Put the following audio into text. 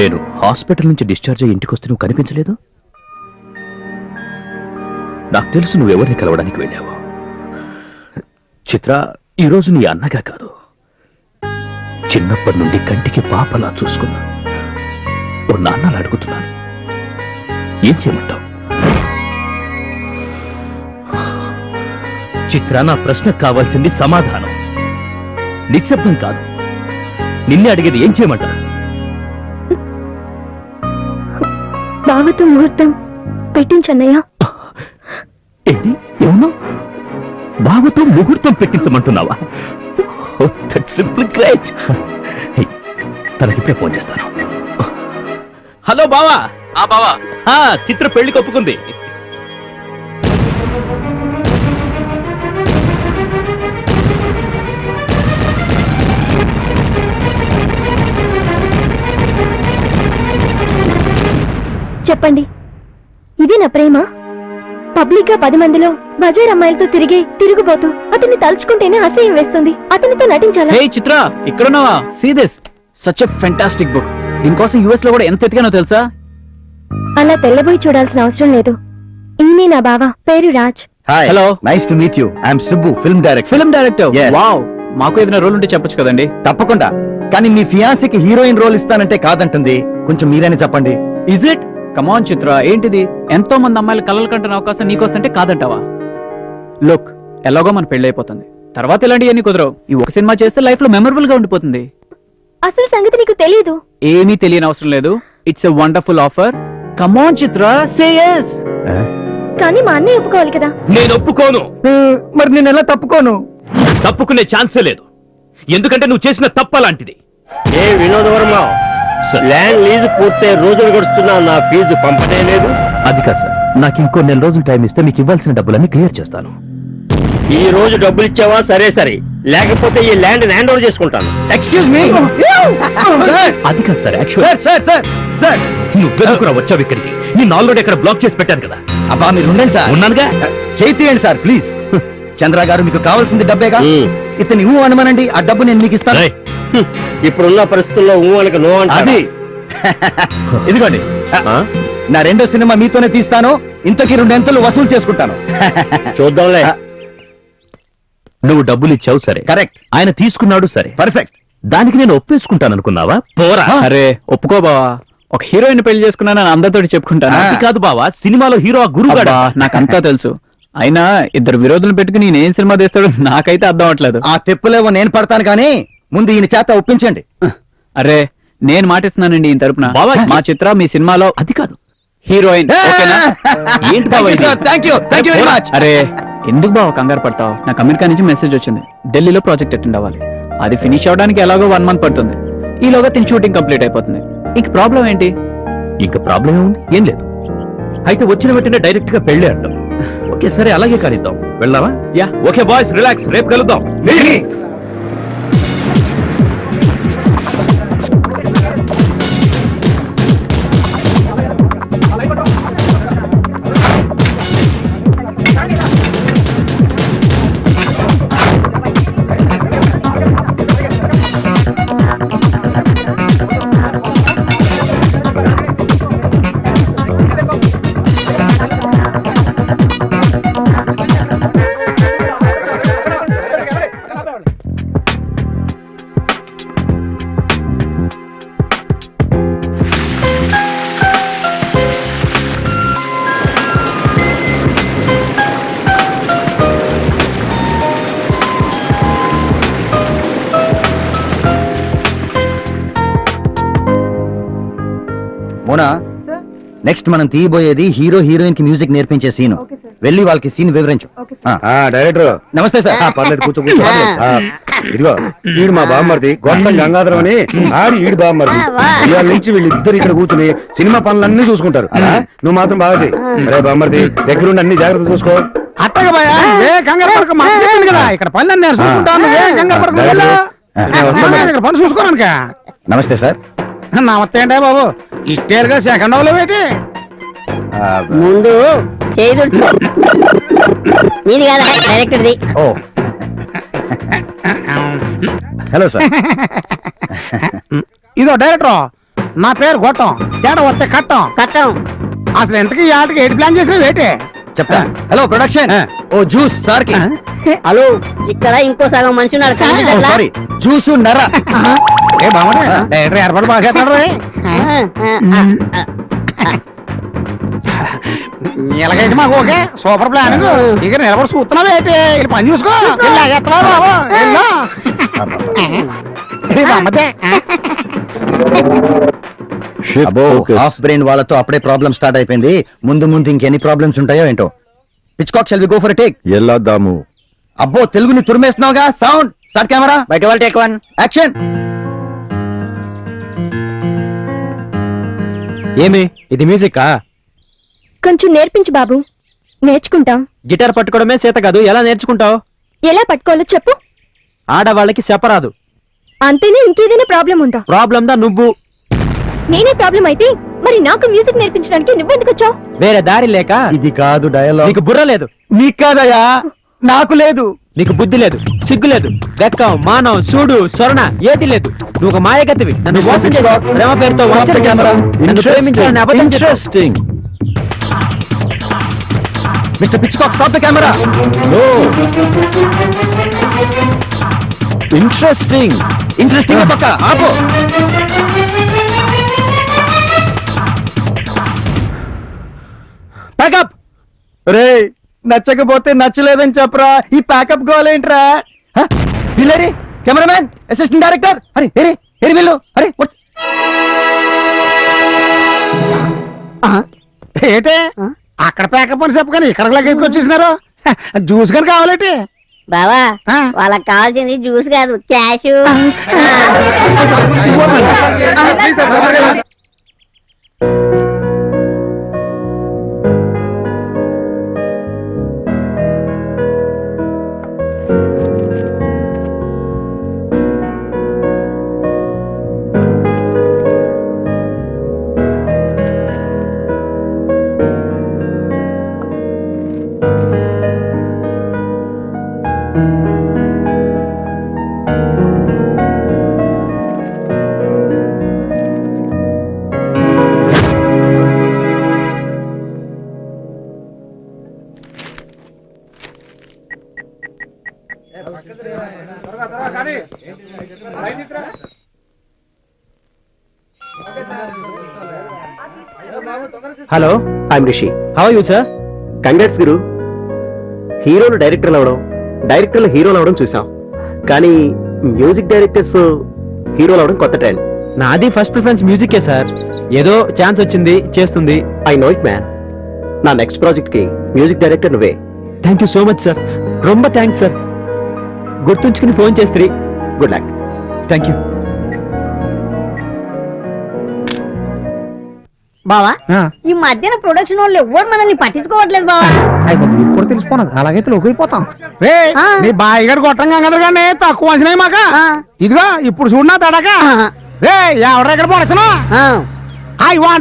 నేను హాస్పిటల్ నుంచి డిశ్చార్జ్ అయ్యి ఇంటికి వస్తే నువ్వు కనిపించలేదు. నాకు తెలుసు నువ్వెవరిని కలవడానికి వెళ్ళావు. చిత్ర, ఈరోజు నీ అన్నగా కాదు, చిన్నప్పటి నుండి కంటికి పాపలా చూసుకున్నా ఓ నాన్నలా అడుగుతున్నాను. ఏం చేయమంటావు? చిత్ర, నా ప్రశ్నకు కావాల్సింది సమాధానం, నిశ్శబ్దం కాదు. నిన్నే అడిగేది, ఏం చేయమంటావు? బావతో ముహూర్తం పెట్టించన్నయ్యా. ఏంటి ఏమన్నా? బావతో ముహూర్తం పెట్టించమంటున్నావా? Simple great. తనకిప్పుడే ఫోన్ చేస్తాను. హలో బావా. బావా, చిత్ర పెళ్లికి ఒప్పుకుంది. చెప్పండి, ఇది నా ప్రేమ? పబ్లిక్ గా 10 మందిలో బజార్ అమ్మాయిలతో తిరుగుబోతూ అతన్ని తలుచుకుంటేనే అసహ్యం వేస్తుంది. అతనితో నటించాలా? హే చిత్ర, ఇక్కడున్నావా? See this, such a fantastic book. దీనికోసం యుఎస్ లో కూడా ఎంత ఎతికానో తెలుసా? అలా తెల్లబోయి చూడాల్సిన అవసరం లేదు. ఈయనే నా బావ, పేరు Raj. Hi, hello, nice to meet you. I am Subbu, film director. Film director? Yes. Wow, మాకు ఏదైనా రోల్ ఉంటే చెప్పొచ్చు కదండి. తప్పకుండా, కానీ మీ ఫియాన్సీకి హీరోయిన్ రోల్ ఇస్తానంటే కాదంటుంది. కొంచెం మీరైనా చెప్పండి. Is it? కమాన్ చిత్ర, ఏంటిది? ఎంతో మంది అమ్మాయిలు కలలు కంటున్న అవకాశం నీకొస్తుంటే కాదంటావా? లుక్, ఎలాగో మన పెళ్లి అయిపోతుంది, తర్వాత ఇలాంటివన్నీ కుదరవు. ఈ ఒక సినిమా చేస్తే లైఫ్ లో మెమరబుల్ గా ఉండిపోతుంది. అసలు సంగతి నీకు తెలియదు. ఏమీ తెలియని అవసరం లేదు. It's a wonderful offer. Come on Chitra, say yes. కానీ మా అన్నయ్య ఒప్పుకోవాలి కదా. నేను ఒప్పుకోను. మరి నేను ఎలా తప్పుకోను? తప్పుకునే ఛాన్సే లేదు, ఎందుకంటే నువ్వు చేసిన తప్పు అలాంటిది. ఏ వినోద్ వర్మ, ల్యాండ్ లీజ్ పూర్తయి రోజులు గడుస్తున్నా నా ఫీజు పంపనే లేదు. అది కాదు సార్, నాకు ఇంకో 4 రోజులు టైం ఇస్తే మీకు ఇవ్వాల్సిన డబ్బులన్నీ క్లియర్ చేస్తాను. ఈ రోజు డబ్బులు ఇచ్చావా? సరే సరే, లేకపోతే ఈ ల్యాండ్ హ్యాండ్ ఓవర్ చేసుకుంటాను. Excuse me. అది కాదు sir, sir sir sir sir, నువ్వెందుకురా వచ్చావు ఇక్కడికి? నీ ఆల్రెడీ ఎక్కడ బ్లాక్ చేసి పెట్టాను కదా. అబ్బా మీరు ఉండండి సార్. ఉన్నానుగా. చేయండి సార్ ప్లీజ్. చంద్ర గారు, మీకు కావాల్సింది డబ్బేగా. ఇతని ఊ అనమనండి, ఆ డబ్బు నేను మీకు ఇస్తాను. రేయ్, ఇప్పుడున్న పరిస్థితుల్లో ఊహనకు నో అది అంటే ఇదిగోండి, నా 2వ సినిమా మీతోనే తీస్తాను. ఇంతకీ 2 ఎంతలు వసూలు చేసుకుంటాను. చూద్దాంలే. నువ్వు డబ్బులు ఇచ్చావు సరే, కరెక్ట్. ఆయన తీసుకున్నాడు సరే, పర్ఫెక్ట్. దానికి నేను ఒప్పేసుకుంటాను అనుకున్నావా? పోరా. అరే ఒప్పుకో బావా, ఒక హీరోయిన్ పెళ్లి చేసుకున్నానని అందరితో చెప్పుకుంటాను. అది కాదు బావా, సినిమాలో హీరో ఆ గురుగాడు. అబ్బా, నాకంతా తెలుసు. అయినా ఇద్దరు విరోధులు పెట్టుకుని నేనేం సినిమా తీస్తాడో నాకైతే అర్థం అవట్లేదు. ఆ తెప్పులేవో నేను పడతాను, కానీ ముందు ఈయన చేత ఒప్పించండి. అరే నేను మాటిస్తున్నానండి ఈయన తరపున. బావా, మా చిత్ర మీ సినిమాలో అది కాదు, హీరోయిన్. ఓకేనా? ఏంటి బావా ఇది? Thank you very much. అరే ఎందుకు బావ కంగారు పడతావు? నాకు అమెరికా నుంచి మెసేజ్ వచ్చింది, ఢిల్లీలో ప్రాజెక్ట్ అటెండ్ అవ్వాలి. అది ఫినిష్ అవడానికి ఎలాగో 1 మంత్ పడుతుంది. ఈలోగా తిని షూటింగ్ కంప్లీట్ అయిపోతుంది. ఇంక ప్రాబ్లం ఏంటి? ఇంకా ప్రాబ్లం ఏముంది? ఏం లేదు. అయితే వచ్చిన వెంటనే డైరెక్ట్ గా పెళ్ళి అంటాం. ఓకే సరే, అలాగే కానిద్దాం. వెళ్దామా? యా. ఓకే బాయ్స్, రిలాక్స్, రేపు కలుద్దాం. మోనా, నెక్స్ట్ మనం తీయబోయేది హీరో హీరోయిన్ కి మ్యూజిక్ నేర్పించే సీన్. వెళ్ళి వాళ్ళకి సీన్ వివరించు. డైరెక్టర్ నమస్తే సార్. పర్లేదు, కూర్చో కూర్చో. ఇదిగో ఈడు మా బామ్మర్ది గొప్పం గంగాధరం అని, ఆడు ఈడు బామ్మర్ది. ఇవాళ నుంచి వీళ్ళిద్దరు ఇక్కడ కూర్చుని సినిమా పనులన్నీ చూసుకుంటారు. నువ్వు మాత్రం బాగా చెయ్యి. అరే బామ్మర్ది, దగ్గరుండి అన్ని జాగ్రత్త చూసుకో. అట్టగా భయ్యా, ఏ కంగారు పడక, మాట చెప్పింది కదా, ఇక్కడ పనులు నేను చూసుకుంటాను. ఏ కంగారు పడక, వెళ్ళు. ఇక్కడ పని చూసుకోరానుక. నమస్తే సార్. నా మొత్తం ఏంటా బాబు, ఇస్టేల్ గా సెకండ్ అవ్వలో పెట్టి ముందు చేయి మీది కాదా డైరెక్టర్ది. ఓ హలో సార్. ఇదో డైరెక్టర్, నా పేరు గొట్టం తేడా వస్తే కట్టం కట్టం. అసలు ఇంతకీ ఈ ఆటకి ఏటి ప్లాన్ చేసినావు ఏంటి చెప్తా. హలో ప్రొడక్షన్, ఓ జ్యూస్ సార్ కి. హలో, ఇక్కడ ఇంకో సగం మనిషి ఉన్నాడు కనిపించట్లా? సారీ, జ్యూస్ నర. ఏ బాగుంది డైరెక్టర్ ఏర్పాటు బాగా చేస్తున్నాడు రే. ఇలాగైతే మాకు ఓకే సూపర్ ప్లాన్. ఇక నిలబడి చూస్తున్నావు ఏంటి వీళ్ళు పని చూసుకో. వీళ్ళు లాగేస్తున్నారు బాబు. వెళ్ళు. ఏ బామ్మద్దే. అబ్బో, హాఫ్ బ్రెయిన్ వాళ్ళతో అప్పుడే ప్రాబ్లం స్టార్ట్ అయిపోయింది. ముందు ముందు ఇంకెన్ని ప్రాబ్లమ్స్ ఉంటాయో ఏంటో. Pitchcock shall we go for take. ఎల్లాద్దాము. అబ్బో, తెలుగుని తురిమేస్తున్నావుగా. సౌండ్ స్టార్ట్, కెమెరా బయట వాళ్ళు టేక్ 1 యాక్షన్. ఏమి ఇది మ్యూజికా? కొంచెం నేర్పించు బాబు, నేర్చుకుంటాం. గిటార్ పట్టుకోవడమే చేత కాదు, ఎలా నేర్చుకుంటావు? ఎలా పట్టుకోవాలో చెప్పు. ఆడవాళ్ళకి చెప్పరాదు. అంతేనే, ఇంకేదైనా ప్రాబ్లం ఉందా? ప్రాబ్లం దా నువ్వు. నేనే ప్రాబ్లం అయితే మరి నాకు మ్యూజిక్ నేర్పించడానికి నువ్వెందుకు వచ్చావు? వేరే దారి లేక. ఇది కాదు డయలాగ్. నీకు బుర్ర లేదు, నీకు కాదయా, నాకు లేదు. నీకు బుద్ధి లేదు, సిగ్గు లేదు, వెక్కం, మానవం, చూడు, స్వర్ణ ఏది లేదు. నువ్వు ఒక మాయగతివి. నన్ను Mr. మోసం చేసావు. Hitchcock, ప్రేమ పేరుతో stop వంచన the camera. చేసావు. నన్ను ప్రేమించాలని అబద్ధం చెప్పావు. Interesting. Mister Pitchcock, stop the camera. Interesting. Interesting పక్క ఆపు. ప్యాకప్. రే, నచ్చకపోతే నచ్చలేదని చెప్పరా. ఈ ప్యాకప్ గోలేంట్రా? పిల్లరి కెమెరామ్యాన్, అసిస్టెంట్ డైరెక్టర్. అరే ఏరే ఏరి వెళ్ళు. అరే ఏంటే అక్కడ ప్యాకప్ అని చెప్పగానే ఇక్కడ లాగేసుకు వచ్చేసినారు. జ్యూస్ కానీ కావాలేటి? బావా, ఆ? వాళ్ళకి కావాల్సింది జ్యూస్ కాదు, cash. Hello, I'm Rishi. How you sir? Congrats గురు. హీరోలు డైరెక్టర్లు అవడం, డైరెక్టర్లు హీరోలు అవడం చూసాం, కానీ మ్యూజిక్ డైరెక్టర్స్ హీరోలు అవడం కొత్త ట్రెండ్. నాది ఫస్ట్ ప్రిఫరెన్స్ మ్యూజికే సార్. ఏదో ఛాన్స్ వచ్చింది, చేస్తుంది. I know it man. నా నెక్స్ట్ ప్రాజెక్ట్ కి మ్యూజిక్ డైరెక్టర్ నువ్వే. Thank you so much sir. రొంబ థ్యాంక్స్ సార్. గుర్తుంచుకుని ఫోన్ చేస్త్రీ. Good luck. Thank you. బావా, ఆ. ఈ మధ్యన ప్రొడక్షన్ వాళ్ళు ఎవ్వరు మనల్ని పట్టించుకోవట్లేదు బావా. ఇప్పుడు తెలిసిపోను అలాగైతే లోకిపోతాం. రే ఆ. నీ బాయ్ గారు కొట్టంగా కానీ తక్కువ అంచనా మాక. ఆ. ఇదిగో ఇప్పుడు చూడనా తడక. ఆ. రే ఎవరు ఎక్కడ పోడచ్చును. ఆ. I want